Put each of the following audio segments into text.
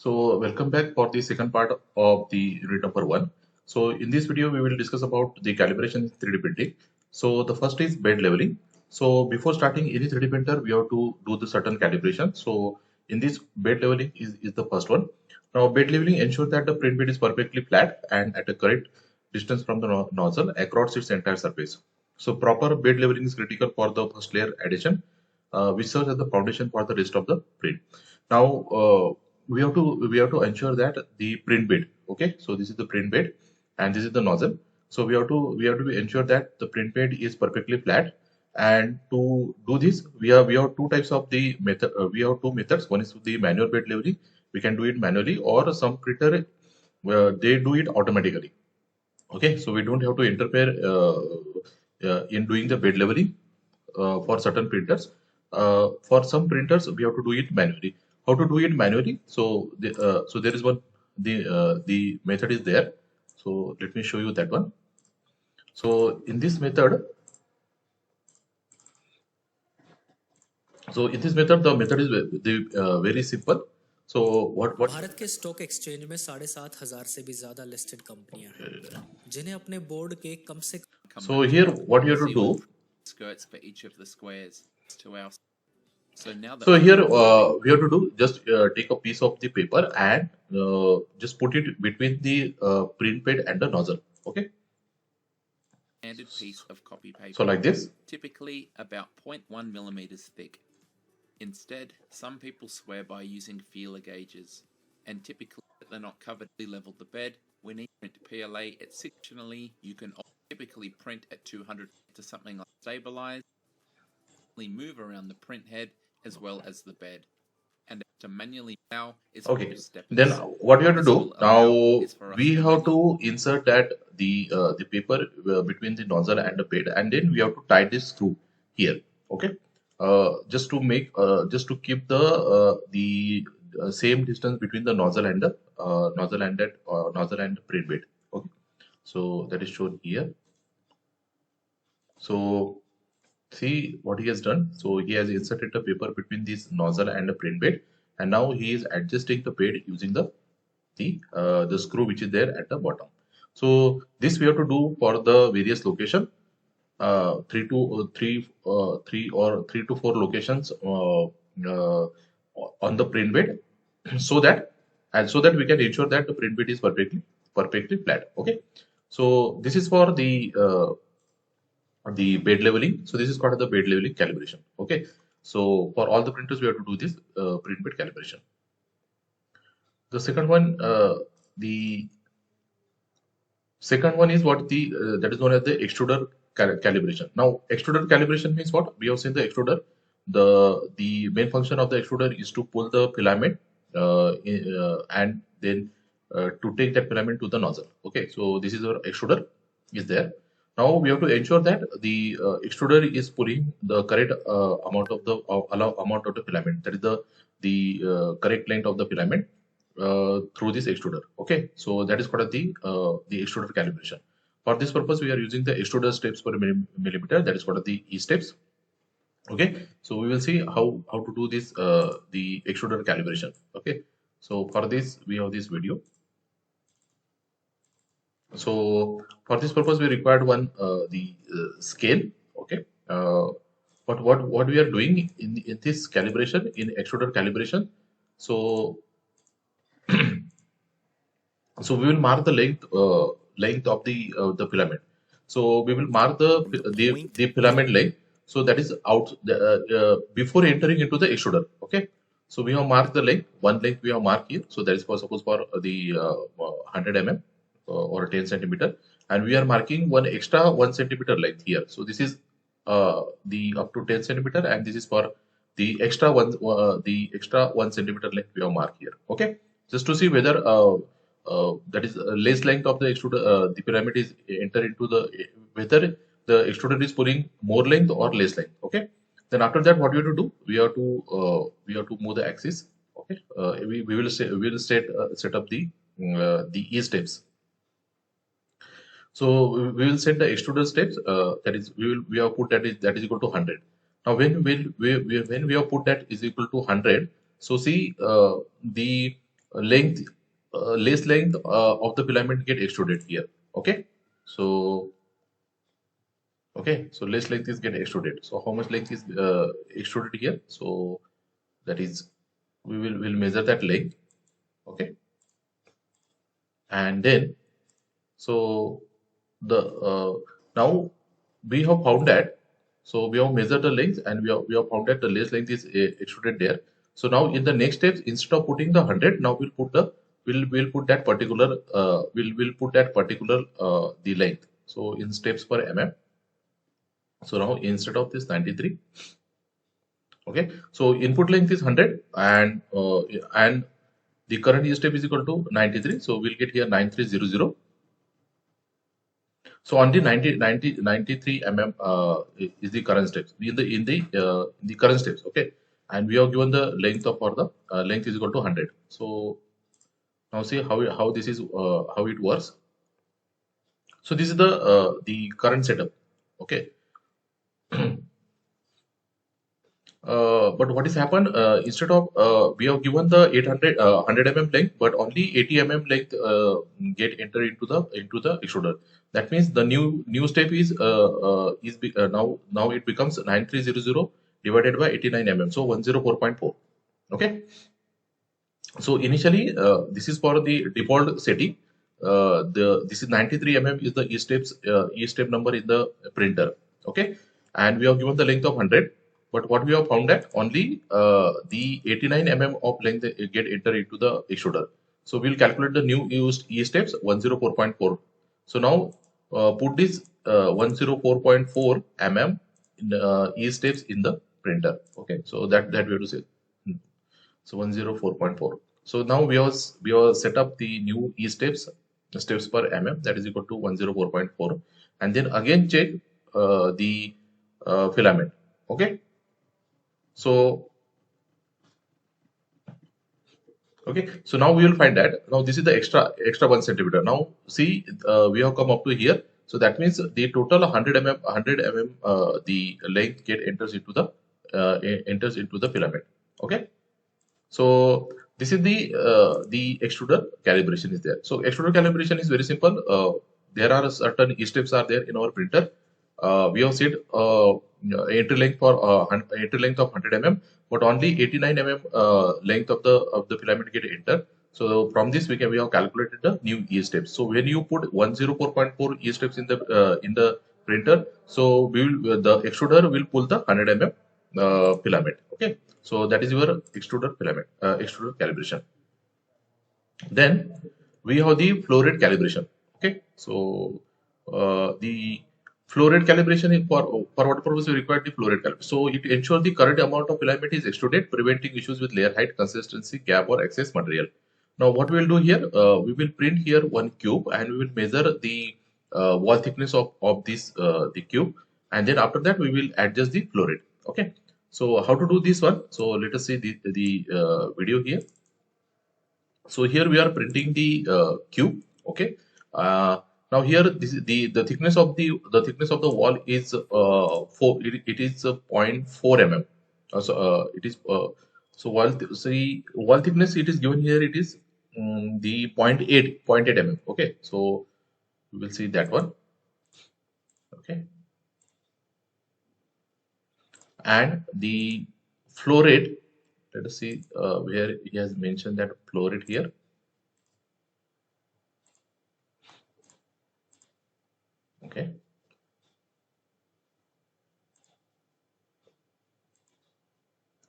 So welcome back for the second part of the unit number 1. So in this video we will discuss about the calibration in 3D printing. So the first is bed leveling. So before starting any 3D printer we have to do the certain calibration. So in this bed leveling is the first one. Now bed leveling ensures that the print bed is perfectly flat and at a correct distance from the nozzle across its entire surface. So proper bed leveling is critical for the first layer addition, which serves as the foundation for the rest of the print. Now we have to ensure that the print bed, okay, so this is the print bed and this is the nozzle. So we have to ensure that the print bed is perfectly flat, and to do this we have two types of the method. We have two methods. One is the manual bed leveling. We can do it manually, or some printer they do it automatically. Okay, so we don't have to interfere in doing the bed leveling for certain printers. For some printers, we have to do it manually. How to do it manually? So there is one, the method is there. So let me show you that one. So in this method, the method is very simple. So what Bharat के stock exchange में 7,500 से भी ज्यादा listed कंपनियां हैं जिन्हें अपने board के कम से So here what you have to do, skirts for each of the squares to our. So now that so here we have to do just take a piece of the paper and just put it between the print bed and the nozzle. Okay, standard piece of copy paper, so like this. typically about 0.1 millimeters thick. Instead, some people swear by using feeler gauges, and typically they're not covered. Level the bed. When you print PLA, it's sectionally. You can typically print at 200 to something like stabilize. Move around the print head as well as the bed, and to manually now is Okay, then what you have to do now, we have to insert that the paper between the nozzle and the bed, and then we have to tie this screw here. Okay, just to make just to keep the same distance between the nozzle and the nozzle and the print bed. Okay, so that is shown here. So see what he has done. So he has inserted the paper between this nozzle and the print bed, and now he is adjusting the bed using the screw which is there at the bottom. So this we have to do for the various location, 3 to 4 locations on the print bed, so that we can ensure that the print bed is perfectly flat. Okay, so this is for the bed leveling. So this is called the bed leveling calibration. Okay, so for all the printers we have to do this print bed calibration. The second one, is what that is known as the extruder calibration. Now extruder calibration means what? We have seen the extruder. The main function of the extruder is to pull the filament and then to take that filament to the nozzle. Okay, so this is our extruder is there. Now we have to ensure that the extruder is pulling the correct amount of the filament, that is the correct length of the filament through this extruder. Okay, so that is called the extruder calibration. For this purpose, we are using the extruder steps per millimeter. That is called the E steps. Okay, so we will see how to do this the extruder calibration. Okay, so for this we have this video. So for this purpose we required one the scale. Okay, but what we are doing in this calibration, in extruder calibration, so so we will mark the length of the filament. So we will mark the filament length. So that is out before entering into the extruder. Okay, so we have marked the length. One length we have marked here. So that is for suppose for the 100 mm or 10 centimeter, and we are marking one extra 1 centimeter length here. So this is the up to 10 centimeter, and this is for the extra 1 centimeter length we have marked here. Okay, just to see whether that is less length of the extruder, the pyramid is enter into the whether the extruder is pulling more length or less length. Okay, then after that what we have to do, we have to move the axis. Okay, we will set up the E steps. So we will set the extruder steps. That is we have put that is equal to 100. Now when we have put that is equal to 100. So see the length, less length of the filament get extruded here. Okay, so less length is get extruded. So how much length is extruded here? So that is, will measure that length. Okay, and then so the now we have found that, so we have measured the length and we have found that the less length is extruded there. So now in the next steps, instead of putting the 100, now we'll put that particular we'll put that particular the length. So in steps per mm. So now instead of this 93, okay, so input length is 100 and the current step is equal to 93. So we'll get here 9300. So on the 93 mm is the current steps in the current steps. Okay, and we have given the length of, for the length is equal to 100. So now see how this is how it works. So this is the current setup. Okay. But what has happened, instead of we have given the 100 mm length, but only 80 mm length get entered into the extruder. That means the new step is now it becomes 9300 divided by 89 mm, so 104.4. Okay, so initially this is for the default setting. This is 93 mm is the e step number in the printer. Okay, and we have given the length of 100. But what we have found that only the 89 mm of length get entered into the extruder. So we'll calculate the new used E steps 104.4. So now put this 104.4 mm in, E steps in the printer. Okay, so that we have to say. So 104.4. So now we have set up the new E steps per mm, that is equal to 104.4, and then again check the filament. Okay. So so now we will find that now this is the extra 1 centimeter. Now see, we have come up to here. So that means the total 100 mm the length enters into the filament. Okay. So this is the extruder calibration is there. So extruder calibration is very simple. There are certain steps are there in our printer. We have said entry length for entry length of 100 mm, but only 89 mm length of the filament get entered. So from this we have calculated the new E steps. So when you put 104.4 E steps in the printer, so the extruder will pull the 100 mm filament. Okay, so that is your extruder filament extruder calibration. Then we have the flow rate calibration. Okay, so the flow rate calibration is for what purpose we require the flow rate calibration. So it ensures the correct amount of filament is extruded, preventing issues with layer height, consistency, gap, or excess material. Now what we will do here, we will print here one cube and we will measure the wall thickness of this the cube, and then after that we will adjust the flow rate. Okay, so how to do this one? So let us see the video here. So here we are printing the cube. Okay. Now here this is the thickness of the wall is 4. It is 0.4 mm. It is so wall thickness it is given here. It is the 0.8 mm. Okay. So we will see that one. Okay. And the flow rate. Let us see where he has mentioned that flow rate here. Okay.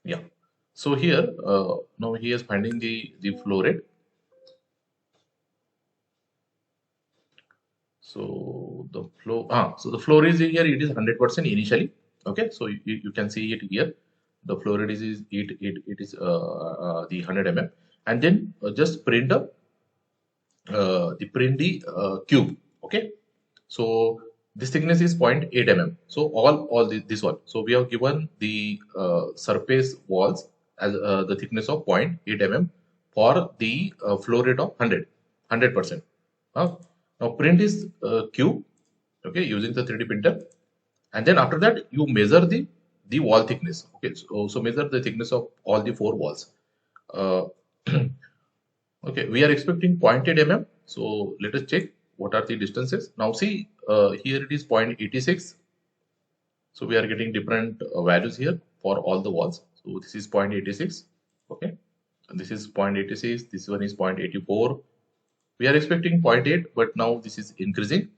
Yeah. So here now he is finding the flow rate. So the flow rate here it is 100% initially. Okay. So you can see it here. The flow rate is the 100 mm, and then just print the cube. Okay. So this thickness is 0.8 mm. So all this one. So we have given the surface walls as the thickness of 0.8 mm for the flow rate of 100%. Now print is cube. Okay, using the 3D printer, and then after that you measure the wall thickness. Okay, so measure the thickness of all the 4 walls. Okay, we are expecting 0.8 mm. So let us check what are the distances. Now see, here it is 0.86. So we are getting different values here for all the walls. So this is 0.86. Okay, and this is 0.86. This one is 0.84. We are expecting 0.8, but now this is increasing.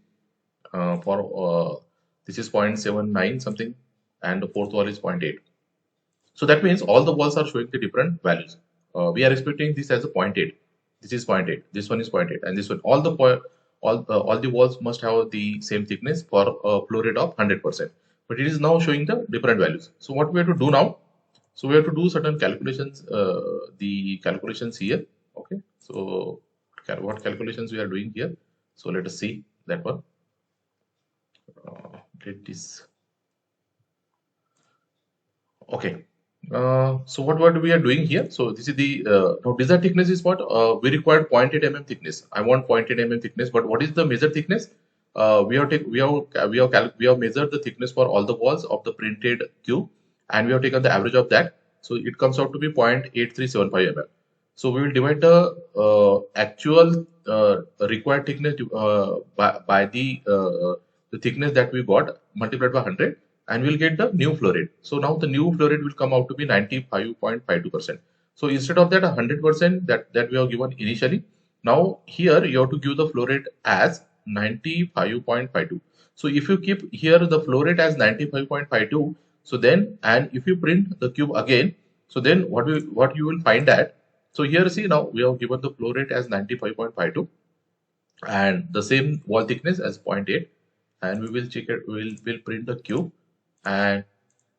This is 0.79 something, and the fourth wall is 0.8. So that means all the walls are showing the different values. We are expecting this as a 0.8. This is 0.8. This one is 0.8, and this one. All the walls must have the same thickness for a flow rate of 100%. But it is now showing the different values. So what we have to do now? So we have to do certain calculations. The calculations here. Okay. So what calculations we are doing here? So let us see that one. Get this. Okay. So what we are doing here? So this is the now desired thickness is what we required 0.8 mm thickness. I want 0.8 mm thickness, but what is the measured thickness? We have measured the thickness for all the walls of the printed cube, and we have taken the average of that. So it comes out to be 0.8375 mm. So we will divide the actual required thickness by the thickness that we got multiplied by 100, and we'll get the new flow rate. So now the new flow rate will come out to be 95.52%. So instead of that 100% that we have given initially, now here you have to give the flow rate as 95.52. So if you keep here the flow rate as 95.52, so then, and if you print the cube again, so then what you will find that, so here see, now we have given the flow rate as 95.52 and the same wall thickness as 0.8, and we will check it, we'll print the cube, and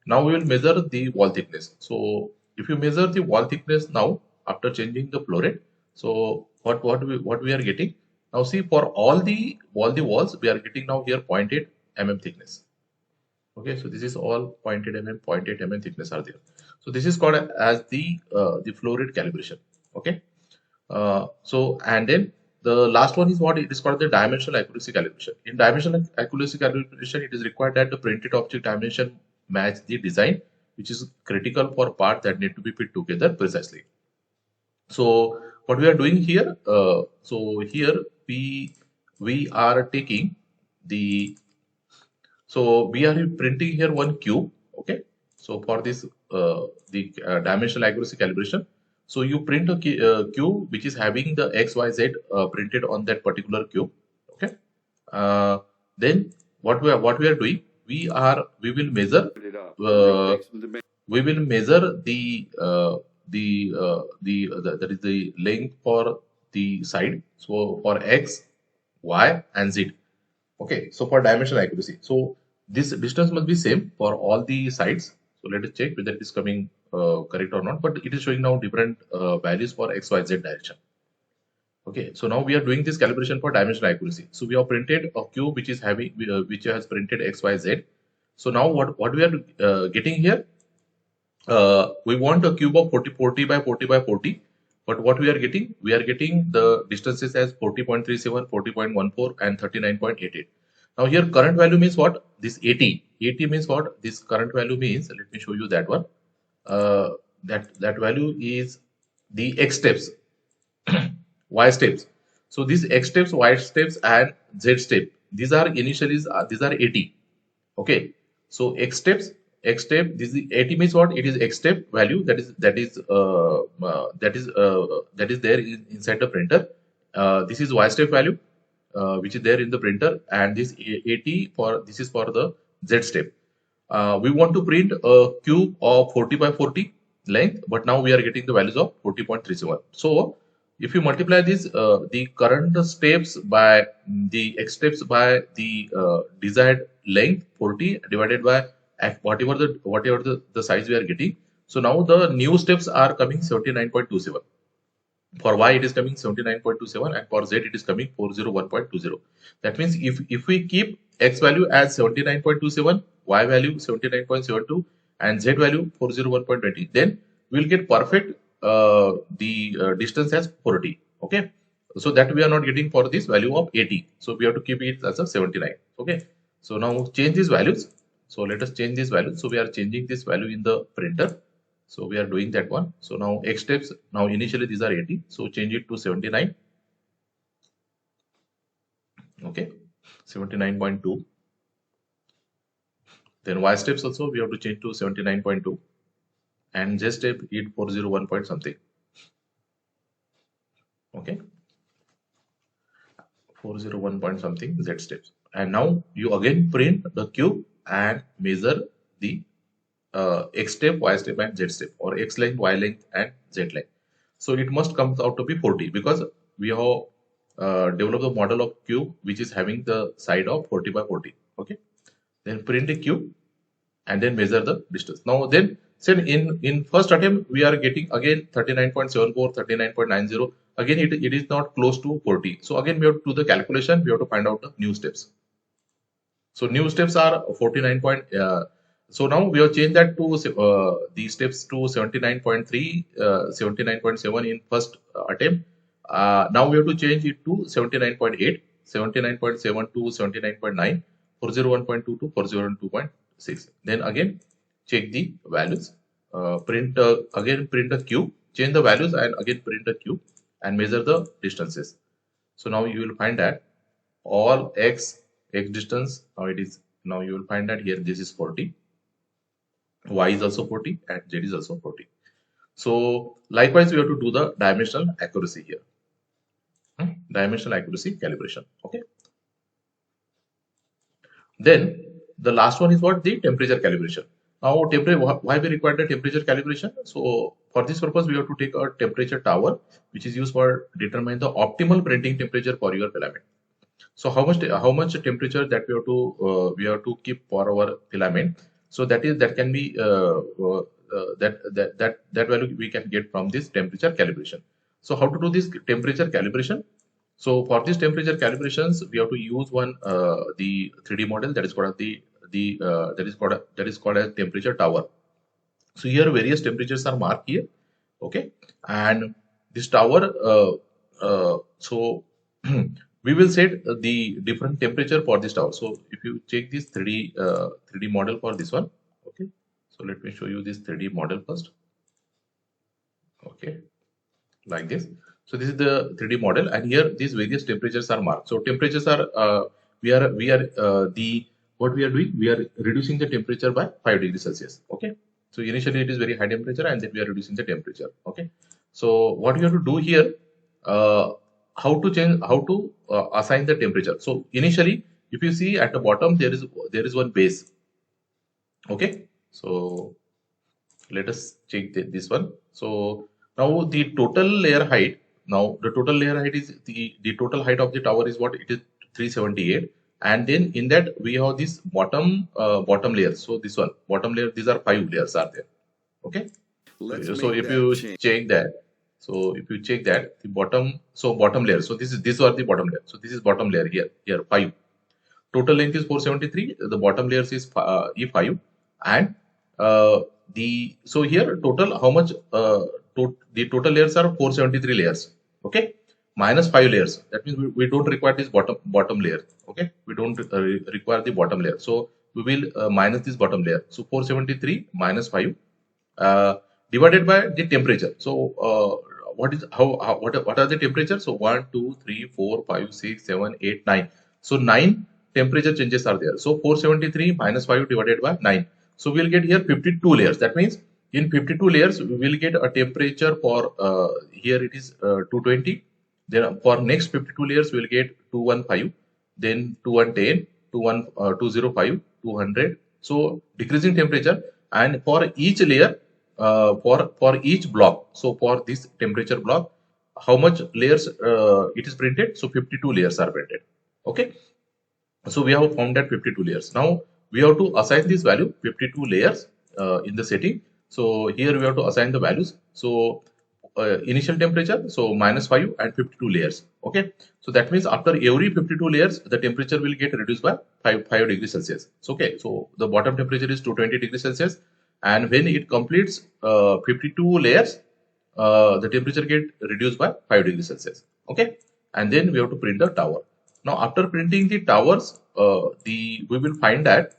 now we will measure the wall thickness. So if you measure the wall thickness now after changing the flow rate, so what we are getting now, see, for all the walls we are getting now here 0.8 mm thickness. Okay, so this is all 0.8 mm thickness are there. So this is called as the flow rate calibration. Okay, so and then the last one is what it is called the dimensional accuracy calibration. In dimensional accuracy calibration, it is required that the printed object dimension match the design, which is critical for parts that need to be fit together precisely. So what we are doing here, so here we are taking the, so we are printing here one cube. Okay, so for this the dimensional accuracy calibration, so you print a cube which is having the XYZ printed on that particular cube. Okay, then what we are doing, we will measure that is the length for the side. So for X, Y, and Z. Okay, so for dimensional accuracy, so this distance must be same for all the sides. So let us check whether it is coming correct or not, but it is showing now different values for X, Y, Z direction. Okay, so now we are doing this calibration for dimensional accuracy. So we have printed a cube which is having which has printed X, Y, Z. So now what we are getting here, we want a cube of 40 by 40 by 40. But what we are getting the distances as 40.37, 40.14, and 39.88. Now here current value means what? This 80. 80 means what? This current value means, let me show you that one. That value is the X steps, Y steps. So these X steps, Y steps, and Z step, these are initially these are 80. Okay. So X step, this is 80 means what? It is X step value that is there inside the printer. This is Y step value which is there in the printer, and this 80 this is for the Z step. We want to print a cube of 40 by 40 length, but now we are getting the values of 40.37. So if you multiply this the current steps by the X steps by the desired length 40 divided by whatever the size we are getting. So now the new steps are coming 79.27. For Y it is coming 79.27, and for Z it is coming 401.20. That means if we keep X value as 79.27, Y value 79.72, and Z value 401.20, then we will get perfect the distance as 40. Okay, so that we are not getting for this value of 80. So we have to keep it as a 79. Okay, so now change these values. So let us change this value. So we are changing this value in the printer. So we are doing that one. So now X steps, now initially these are 80. So change it to 79. Okay, 79.2. Then Y steps also we have to change to 79.2. And Z step it 401 point something. Okay, 401 point something Z steps. And now you again print the cube and measure the X step, Y step, and Z step, or X length, Y length, and Z length. So it must come out to be 40 because we have developed the model of cube which is having the side of 40 by 40. Okay, then print a cube and then measure the distance. Now then, say in first attempt we are getting again 39.74, 39.90. Again it is not close to 40. So again we have to do the calculation. We have to find out the new steps. So new steps are 49 point. So now we have changed that to the steps to 79.3, 79.7 in first attempt. Now we have to change it to 79.8, 79.7 to 79.9, 401.2 to 402.6. Then again check the values. Again print a cube, change the values and again print a cube and measure the distances. So now you will find that all x distance, now you will find that here this is 40, y is also 40 and z is also 40. So likewise we have to do the dimensional accuracy here. Dimensional accuracy calibration. Okay, then the last one is what? The temperature calibration. Now why we require the temperature calibration? So for this purpose we have to take a temperature tower which is used for determine the optimal printing temperature for your filament. So how much temperature that we have to keep for our filament? So that can be that value we can get from this temperature calibration. So how to do this temperature calibration? So for this temperature calibrations, we have to use one the 3D model that is called that is called a temperature tower. So here various temperatures are marked here. Okay, and this tower so we will set the different temperature for this tower. So if you check this 3D model for this one. Okay, so let me show you this 3D model first. Okay, like this. So this is the 3D model, and here these various temperatures are marked. So temperatures are what we are doing, we are reducing the temperature by 5 degrees Celsius. Okay, so initially it is very high temperature and then we are reducing the temperature. Okay, so what you have to do here, how to assign the temperature. So initially if you see at the bottom there is one base. Okay, so let us check this one. So now the total layer height, is the total height of the tower is what? It is 378, and then in that we have this bottom layer. So this one bottom layer, these are 5 layers are there. Okay, so if you check that, the bottom layer, so these are the bottom layer. So this is bottom layer here 5. Total length is 473. The bottom layers is E5, and so here total how much? The total layers are 473 layers. Okay, minus 5 layers. That means we don't require this bottom layer. Okay, we don't require the bottom layer. So we will minus this bottom layer. So 473 minus 5 divided by the temperature. So what are the temperatures? So 1, 2, 3, 4, 5, 6, 7, 8, 9. So 9 temperature changes are there. So 473 minus 5 divided by 9. So we'll get here 52 layers. That means in 52 layers we will get a temperature for here it is 220. Then for next 52 layers we will get 215, then 210, 205, 200. So decreasing temperature, and for each layer for each block. So for this temperature block, how much layers it is printed? So 52 layers are printed. Okay, so we have found that 52 layers. Now we have to assign this value 52 layers in the setting. So here we have to assign the values. So initial temperature, so minus 5 and 52 layers. Okay, so that means after every 52 layers the temperature will get reduced by 5 degrees Celsius. So, okay, so the bottom temperature is 220 degrees Celsius, and when it completes 52 layers the temperature get reduced by 5 degrees Celsius. Okay, and then we have to print the tower. Now after printing the towers we will find that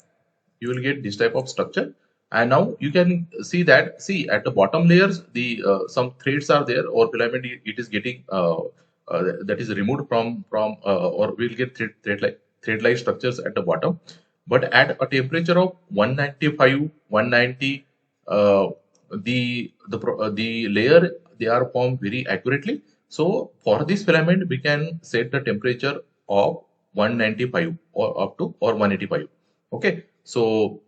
you will get this type of structure, And now you can see that, see at the bottom layers, the some threads are there, or filament it is getting that is removed from or we'll get thread like structures at the bottom. But at a temperature of 195, 190, the layer they are formed very accurately. So for this filament, we can set the temperature of 195 or up to or 185. Okay, so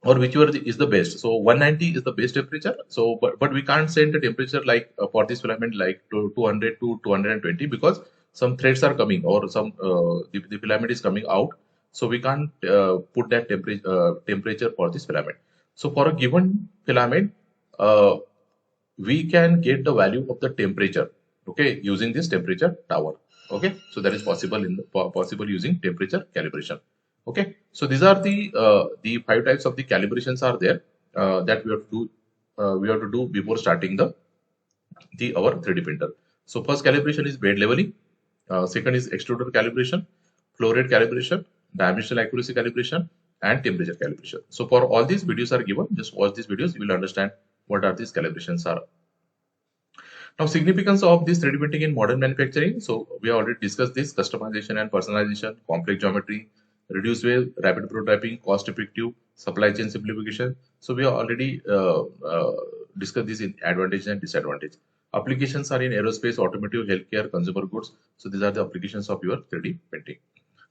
or whichever is the best. So 190 is the best temperature. So but we can't set the temperature like for this filament like to 200 to 220, because some threads are coming, or some the filament is coming out. So we can't put that temperature for this filament. So for a given filament, uh, we can get the value of the temperature, okay, using this temperature tower. Okay, so that is possible in the possible using temperature calibration. Okay, so these are the 5 types of the calibrations are there that we have to do before starting the our 3D printer. So first calibration is bed leveling, second is extruder calibration, flow rate calibration, dimensional accuracy calibration, and temperature calibration. So for all these videos are given, just watch these videos, you will understand what are these calibrations are. Now, significance of this 3D printing in modern manufacturing. So we have already discussed this: customization and personalization, complex geometry, reduced weight, rapid prototyping, cost effective, supply chain simplification. So we have already discussed this in advantage and disadvantage. Applications are in aerospace, automotive, healthcare, consumer goods. So these are the applications of your 3D printing.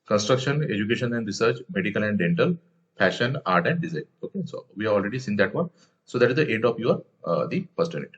Construction, education and research, medical and dental, fashion, art and design. Okay, so we have already seen that one. So that is the end of your the first unit.